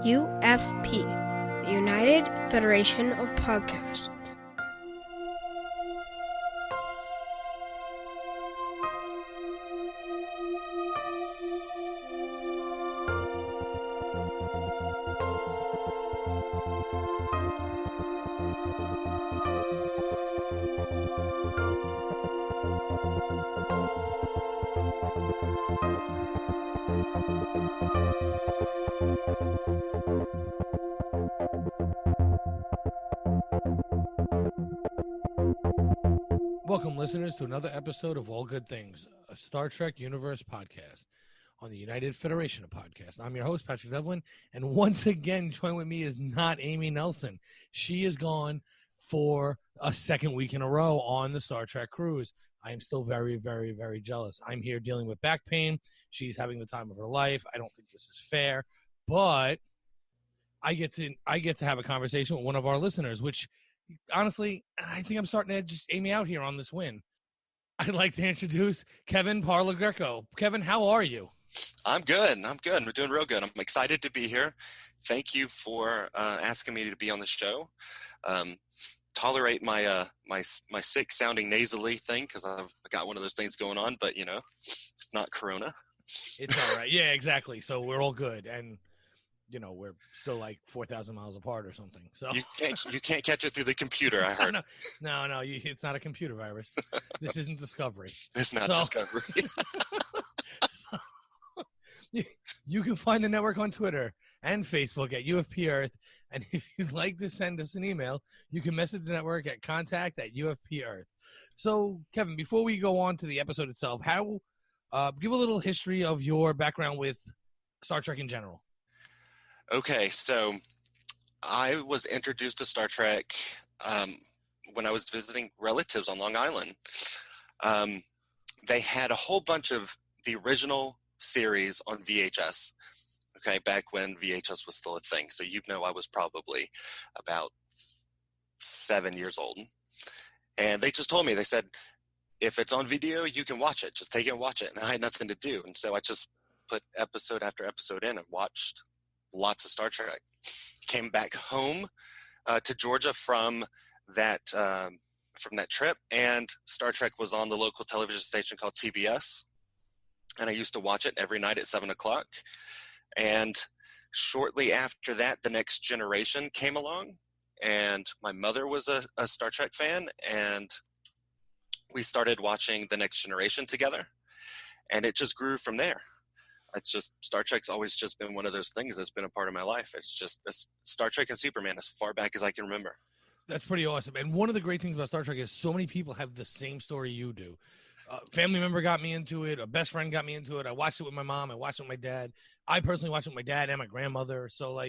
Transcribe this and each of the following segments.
UFP, the United Federation of Podcasts. Welcome, listeners, to another episode of All Good Things, a Star Trek Universe podcast on the United Federation of Podcasts. I'm your host, Patrick Devlin, and once again, joined with me is not Amy Nelson. She is gone for a second week in a row on the Star Trek cruise. I am still very, very, very jealous. I'm here dealing with back pain. She's having the time of her life. I don't think this is fair, but I get to have a conversation with one of our listeners, which honestly, I think I'm starting to just aim me out here on this win. I'd like to introduce Kevin Parlagrco. Kevin, how are you? I'm good. We're doing real good. I'm excited to be here. Thank you for asking me to be on the show. Tolerate my my sick sounding nasally thing because I've got one of those things going on, but it's not Corona. It's all right. Yeah, exactly. So we're all good. And we're still like 4,000 miles apart or something. So you can't catch it through the computer, I heard. No, it's not a computer virus. This isn't Discovery. It's not Discovery. You can find the network on Twitter and Facebook at UFP Earth. And if you'd like to send us an email, you can message the network at contact@UFP Earth. So, Kevin, before we go on to the episode itself, give a little history of your background with Star Trek in general. Okay, so I was introduced to Star Trek when I was visiting relatives on Long Island. They had a whole bunch of the original series on VHS, okay, back when VHS was still a thing. So I was probably about 7 years old. And they just told me, they said, if it's on video, you can watch it. Just take it and watch it. And I had nothing to do. And so I just put episode after episode in and watched lots of Star Trek. Came back home to Georgia from that trip, and Star Trek was on the local television station called TBS, and I used to watch it every night at 7:00. And shortly after that, The Next Generation came along, and my mother was a Star Trek fan, and we started watching The Next Generation together, and it just grew from there. It's just, Star Trek's always just been one of those things that's been a part of my life. It's just Star Trek and Superman as far back as I can remember. That's pretty awesome. And one of the great things about Star Trek is so many people have the same story you do. A family member got me into it. A best friend got me into it. I watched it with my mom. I watched it with my dad. I personally watched it with my dad and my grandmother. So,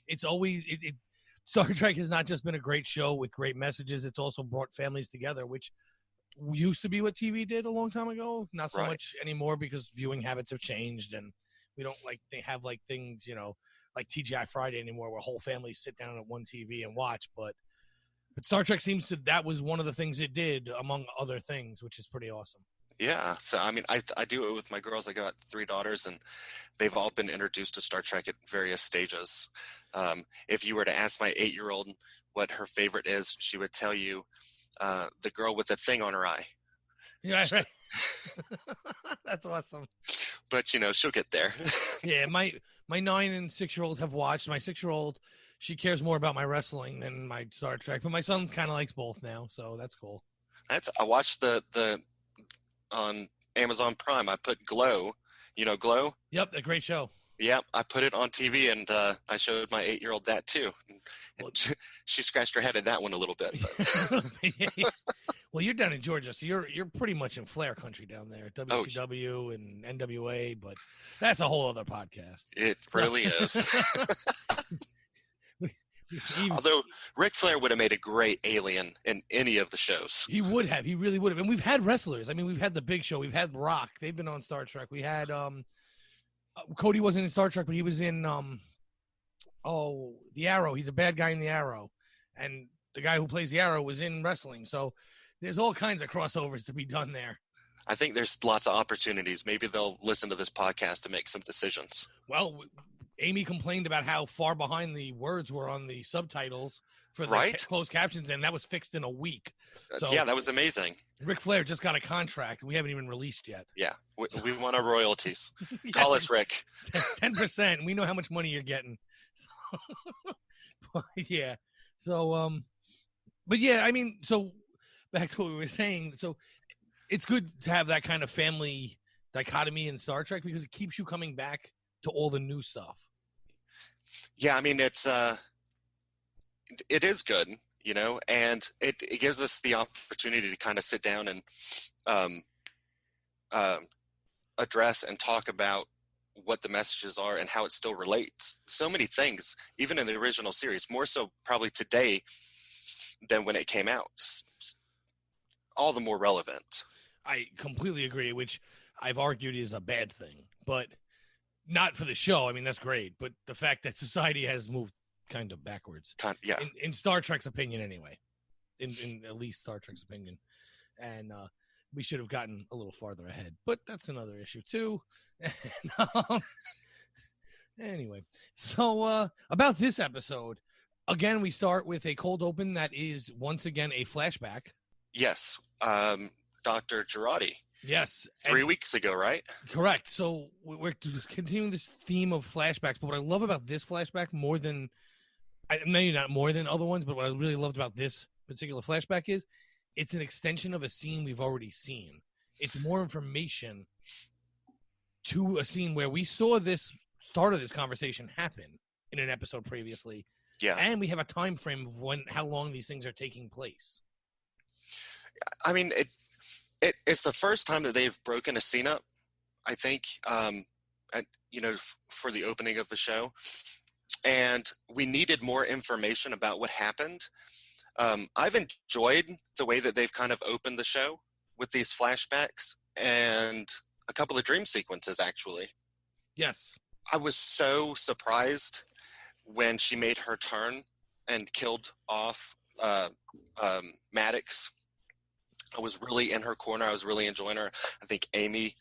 it's always Star Trek has not just been a great show with great messages. It's also brought families together, which used to be what TV did a long time ago. Not so much anymore because viewing habits have changed, and we don't they have things, like TGI Friday anymore where whole families sit down at one TV and watch. But Star Trek that was one of the things it did among other things, which is pretty awesome. Yeah. So, I do it with my girls. I got 3 daughters, and they've all been introduced to Star Trek at various stages. If you were to ask my 8-year-old what her favorite is, she would tell you the girl with the thing on her eye. Yeah, right. That's awesome. But she'll get there. Yeah, my 9 and 6-year-old have watched. My 6-year-old, she cares more about my wrestling than my Star Trek, but my son kind of likes both now, so that's cool. I watched the on Amazon Prime. I put Glow. Glow? Yep, a great show. Yep, I put it on TV, and I showed my 8-year-old that too. And she scratched her head at that one a little bit. But. Well, you're down in Georgia, so you're pretty much in Flair country down there, WCW and NWA, but that's a whole other podcast. It really is. Although Ric Flair would have made a great alien in any of the shows. He would have. He really would have. And we've had wrestlers. We've had The Big Show. We've had Rock. They've been on Star Trek. We had Cody wasn't in Star Trek, but he was in The Arrow. He's a bad guy in The Arrow. And the guy who plays The Arrow was in wrestling. So there's all kinds of crossovers to be done there. I think there's lots of opportunities. Maybe they'll listen to this podcast to make some decisions. Well, Amy complained about how far behind the words were on the subtitles for the Right? closed captions, and that was fixed in a week. So Yeah, that was amazing. Ric Flair just got a contract. We haven't even released yet. Yeah, we want our royalties. Yeah, Call us Rick. 10%. We know how much money you're getting. So, but yeah. So, but yeah, I mean, so back to what we were saying. So it's good to have that kind of family dichotomy in Star Trek because it keeps you coming back to all the new stuff. Yeah, I mean, it is good, you know, and it gives us the opportunity to kind of sit down and address and talk about what the messages are and how it still relates. So many things, even in the original series, more so probably today than when it came out. All the more relevant. I completely agree, which I've argued is a bad thing, but not for the show. I mean, that's great, but the fact that society has moved kind of backwards. Yeah. In Star Trek's opinion, anyway. In at least Star Trek's opinion. And we should have gotten a little farther ahead, but that's another issue too. And, anyway, so about this episode, again, we start with a cold open that is once again a flashback. Yes. Dr. Jurati. Yes. 3 weeks ago, right? Correct. So we're continuing this theme of flashbacks, but what I love about this flashback more than, maybe not more than other ones, but what I really loved about this particular flashback is it's an extension of a scene we've already seen. It's more information to a scene where we saw this start of this conversation happen in an episode previously. Yeah. And we have a time frame of how long these things are taking place. I mean, it's the first time that they've broken a scene up, I think, for the opening of the show. And we needed more information about what happened. I've enjoyed the way that they've kind of opened the show with these flashbacks and a couple of dream sequences, actually. Yes. I was so surprised when she made her turn and killed off Maddox. I was really in her corner. I was really enjoying her. I think Amy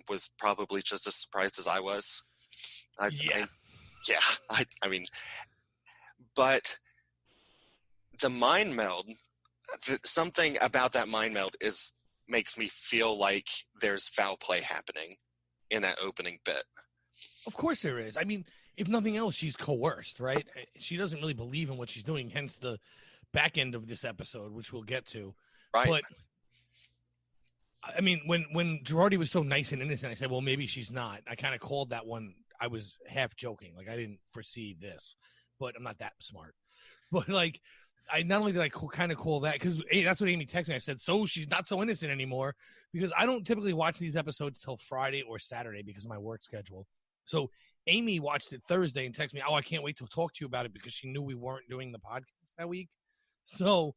was probably just as surprised as I was. I mean, but the mind meld, something about that mind meld makes me feel like there's foul play happening in that opening bit. Of course there is. I mean, if nothing else, she's coerced, right? She doesn't really believe in what she's doing, hence the back end of this episode, which we'll get to. Right. But, I mean, when Jurati was so nice and innocent, I said, well, maybe she's not. I kind of called that one. I was half joking. Like, I didn't foresee this, but I'm not that smart. But, like, not only did I kind of call that, because that's what Amy texted me. I said, so she's not so innocent anymore, because I don't typically watch these episodes till Friday or Saturday because of my work schedule. So Amy watched it Thursday and texted me, oh, I can't wait to talk to you about it, because she knew we weren't doing the podcast that week. So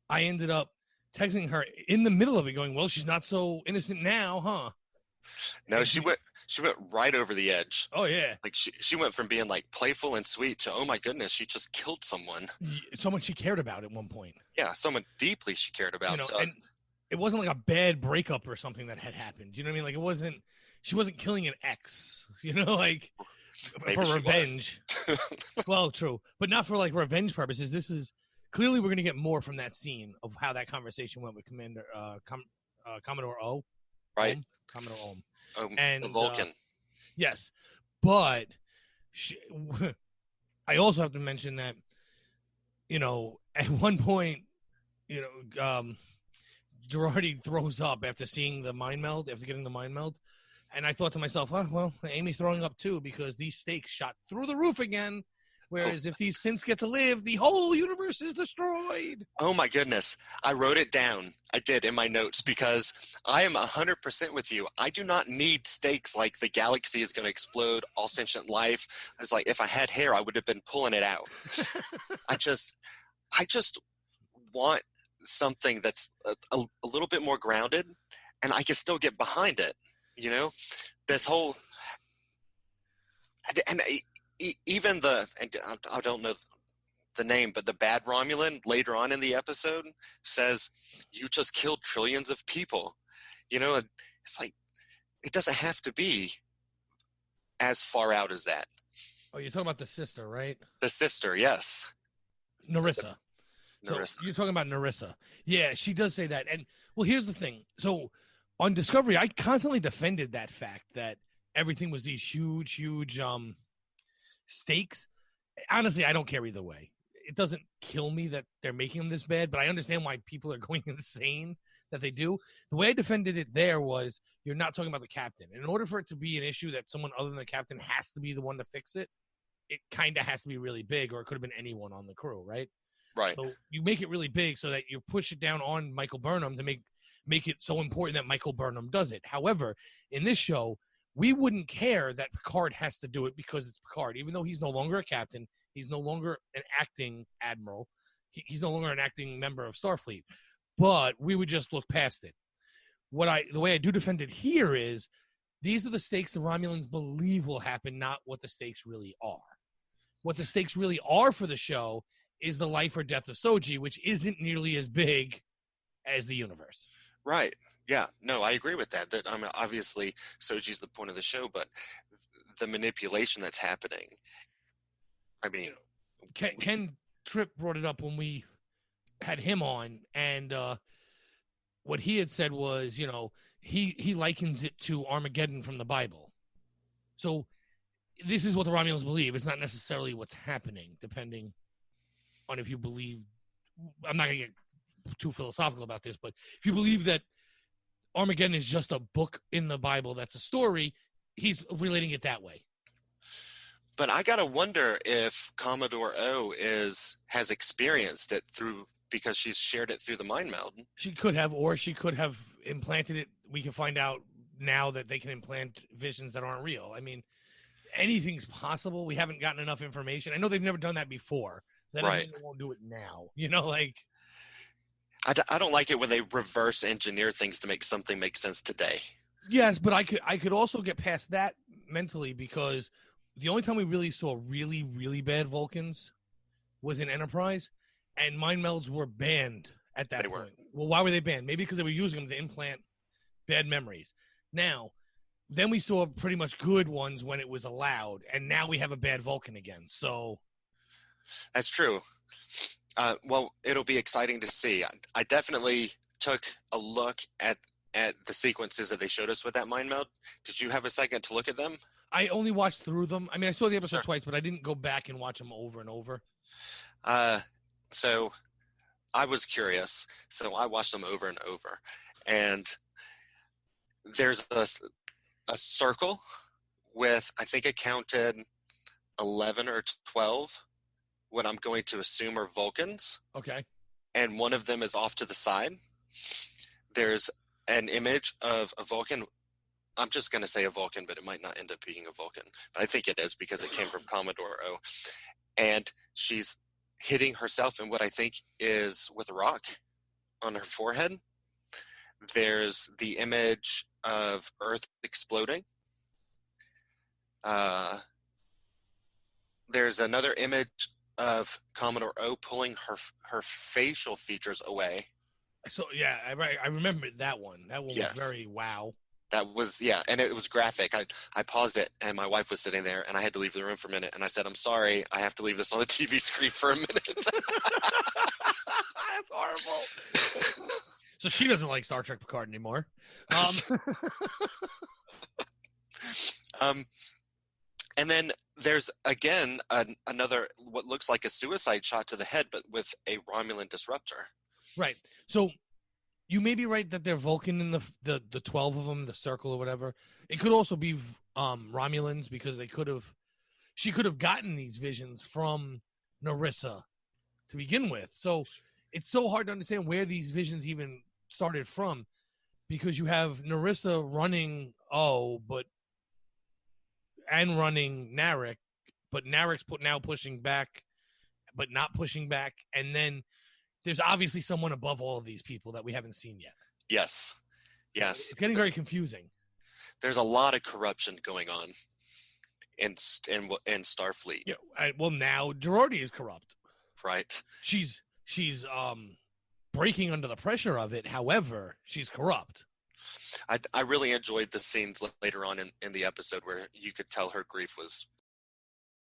I ended up texting her in the middle of it going, well, she's not so innocent now, huh? No, she went right over the edge. Oh, yeah. Like she went from being like playful and sweet to, oh my goodness, she just killed someone. Someone she cared about at one point. Yeah, someone deeply she cared about. You know, so. and it wasn't like a bad breakup or something that had happened. You know what I mean? Like she wasn't killing an ex, you know, like Maybe for revenge. Well, true. But not for like revenge purposes. This is clearly we're going to get more from that scene of how that conversation went with Commodore O. Right. Commodore Ohm. And the Vulcan. Yes. But I also have to mention that, you know, at one point, you know, Jurati throws up after seeing the mind meld, after getting the mind meld. And I thought to myself, oh, well, Amy's throwing up too, because these stakes shot through the roof again. Whereas if these synths get to live, the whole universe is destroyed. Oh, my goodness. I wrote it down. I did in my notes, because I am 100% with you. I do not need stakes like the galaxy is going to explode, all sentient life. I was like, if I had hair, I would have been pulling it out. I just want something that's a little bit more grounded, and I can still get behind it. You know, this whole and even I don't know the name, but the bad Romulan later on in the episode says, "You just killed trillions of people." You know, it's like it doesn't have to be as far out as that. Oh, you're talking about the sister, right? The sister, yes. Narissa. Narissa. So you're talking about Narissa. Yeah, she does say that. And, well, here's the thing. So on Discovery, I constantly defended that fact that everything was these huge stakes. Honestly, I don't care either way. It doesn't kill me that they're making them this bad, but I understand why people are going insane that they do. The way I defended it there was you're not talking about the captain. And in order for it to be an issue that someone other than the captain has to be the one to fix it, it kind of has to be really big, or it could have been anyone on the crew, right? Right. So you make it really big so that you push it down on Michael Burnham to make it so important that Michael Burnham does it. However, in this show, we wouldn't care that Picard has to do it because it's Picard. Even though he's no longer a captain, he's no longer an acting admiral, he's no longer an acting member of Starfleet. But we would just look past it. The way I do defend it here is these are the stakes the Romulans believe will happen, not what the stakes really are. What the stakes really are for the show is the life or death of Soji, which isn't nearly as big as the universe. Right. Yeah. No, I agree with that. That obviously Soji's the point of the show, but the manipulation that's happening. I mean, Ken Tripp brought it up when we had him on, and what he had said was, he likens it to Armageddon from the Bible. So this is what the Romulans believe. It's not necessarily what's happening, depending on if you believe. I'm not going to get too philosophical about this, but if you believe that Armageddon is just a book in the Bible that's a story, he's relating it that way. But I gotta wonder if Commodore O has experienced it because she's shared it through the mind meld. She could have, or she could have implanted it. We can find out now that they can implant visions that aren't real. I mean, anything's possible. We haven't gotten enough information. I know they've never done that before. That doesn't mean they won't do it now. I don't like it when they reverse engineer things to make something make sense today. Yes, but I could also get past that mentally, because the only time we really saw really, really bad Vulcans was in Enterprise, and mind melds were banned at that point. Well, why were they banned? Maybe because they were using them to implant bad memories. Now, then we saw pretty much good ones when it was allowed, and now we have a bad Vulcan again. So that's true. Well, it'll be exciting to see. I definitely took a look at the sequences that they showed us with that mind meld. Did you have a second to look at them? I only watched through them. I mean, I saw the episode twice, but I didn't go back and watch them over and over. So I was curious. So I watched them over and over. And there's a circle with, I think I counted 11 or 12, what I'm going to assume are Vulcans. Okay. And one of them is off to the side. There's an image of a Vulcan. I'm just going to say a Vulcan, but it might not end up being a Vulcan. But I think it is because it came from Commodore O. And she's hitting herself in what I think is with a rock on her forehead. There's the image of Earth exploding. There's another image of Commodore O pulling her facial features away. So, yeah, I remember that one. That one was very wow. That was, and it was graphic. I paused it, and my wife was sitting there, and I had to leave the room for a minute, and I said, I'm sorry, I have to leave this on the TV screen for a minute. That's horrible. So she doesn't like Star Trek Picard anymore. And then there's, again, another, what looks like a suicide shot to the head, but with a Romulan disruptor. Right. So you may be right that they're Vulcan in the 12 of them, the circle or whatever. It could also be Romulans, because she could have gotten these visions from Narissa to begin with. So it's so hard to understand where these visions even started from, because you have Narissa running and running Narek, but Narek's now pushing back, but not pushing back. And then there's obviously someone above all of these people that we haven't seen yet. Yes. It's getting very confusing. There's a lot of corruption going on in Starfleet. Yeah. Well, now Jurati is corrupt. Right. She's breaking under the pressure of it. However, she's corrupt. I really enjoyed the scenes later on in the episode where you could tell her grief was